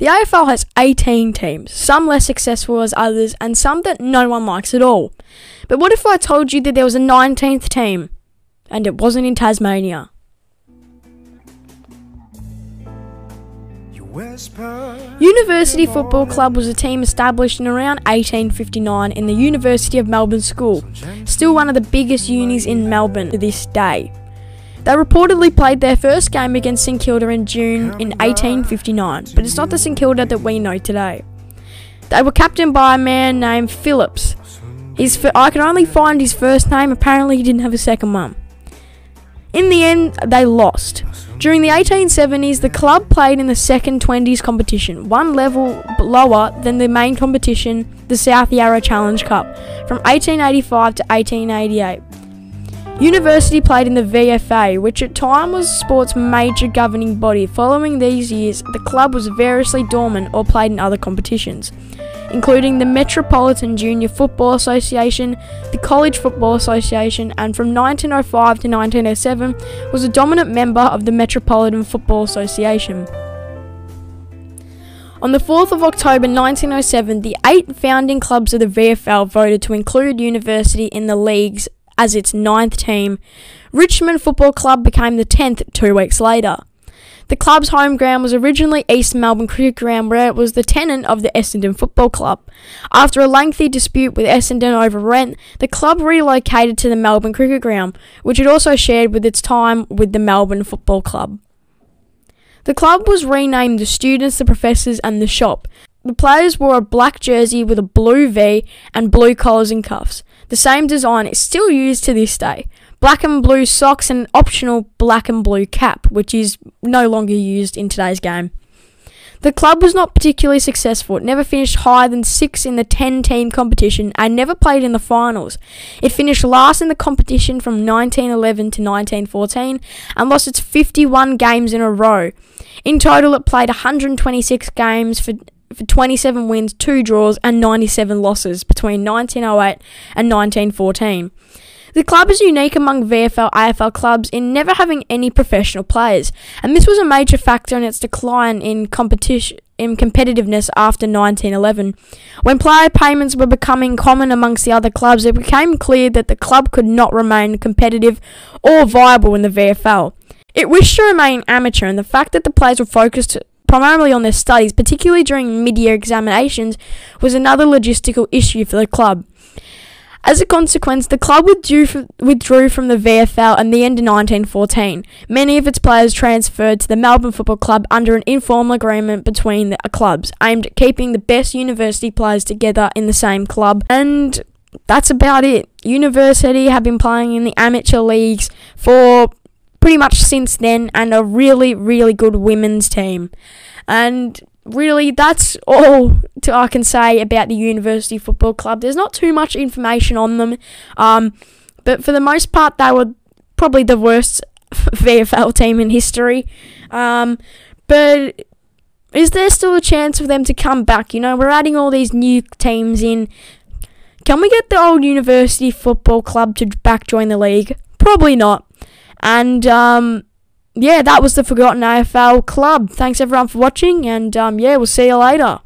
The AFL has 18 teams, some less successful as others, and some that no one likes at all. But what if I told you that there was a 19th team, and it wasn't in Tasmania? University Football Club was a team established in around 1859 in the University of Melbourne School, still one of the biggest unis in Melbourne to this day. They reportedly played their first game against St Kilda in June in 1859, but it's not the St Kilda that we know today. They were captained by a man named Phillips. I could only find his first name, apparently he didn't have a second one. In the end, they lost. During the 1870s, the club played in the second 20s competition, one level lower than the main competition, the South Yarra Challenge Cup, from 1885 to 1888. University played in the VFA, which at time was sport's major governing body. Following these years, the club was variously dormant or played in other competitions, including the Metropolitan Junior Football Association, the College Football Association, and from 1905 to 1907 was a dominant member of the Metropolitan Football Association. On the 4th of October 1907, the 8 founding clubs of the VFL voted to include University in the leagues as its 9th team. Richmond Football Club became the 10th 2 weeks later. The club's home ground was originally East Melbourne Cricket Ground, where it was the tenant of the Essendon Football Club. After a lengthy dispute with Essendon over rent, the club relocated to the Melbourne Cricket Ground, which it also shared with its time with the Melbourne Football Club. The club was renamed the Students, the Professors and the Shop. The players wore a black jersey with a blue V and blue collars and cuffs. The same design is still used to this day. Black and blue socks and an optional black and blue cap, which is no longer used in today's game. The club was not particularly successful. It never finished higher than 6th in the 10-team competition and never played in the finals. It finished last in the competition from 1911 to 1914 and lost its 51 games in a row. In total, it played 126 games for 27 wins, 2 draws and 97 losses between 1908 and 1914. The club is unique among VFL AFL clubs in never having any professional players, and this was a major factor in its decline in competitiveness after 1911. When player payments were becoming common amongst the other clubs, it became clear that the club could not remain competitive or viable in the VFL. It wished to remain amateur, and the fact that the players were focused primarily on their studies, particularly during mid-year examinations, was another logistical issue for the club. As a consequence, the club withdrew from the VFL at the end of 1914. Many of its players transferred to the Melbourne Football Club under an informal agreement between the clubs, aimed at keeping the best university players together in the same club. And that's about it. University have been playing in the amateur leagues for pretty much since then, and a really, really good women's team. And really, that's all I can say about the University Football Club. There's not too much information on them, but for the most part, they were probably the worst VFL team in history. But is there still a chance for them to come back? You know, we're adding all these new teams in. Can we get the old University Football Club to back join the league? Probably not. And yeah, that was the Forgotten AFL Club. Thanks everyone for watching, and yeah, we'll see you later.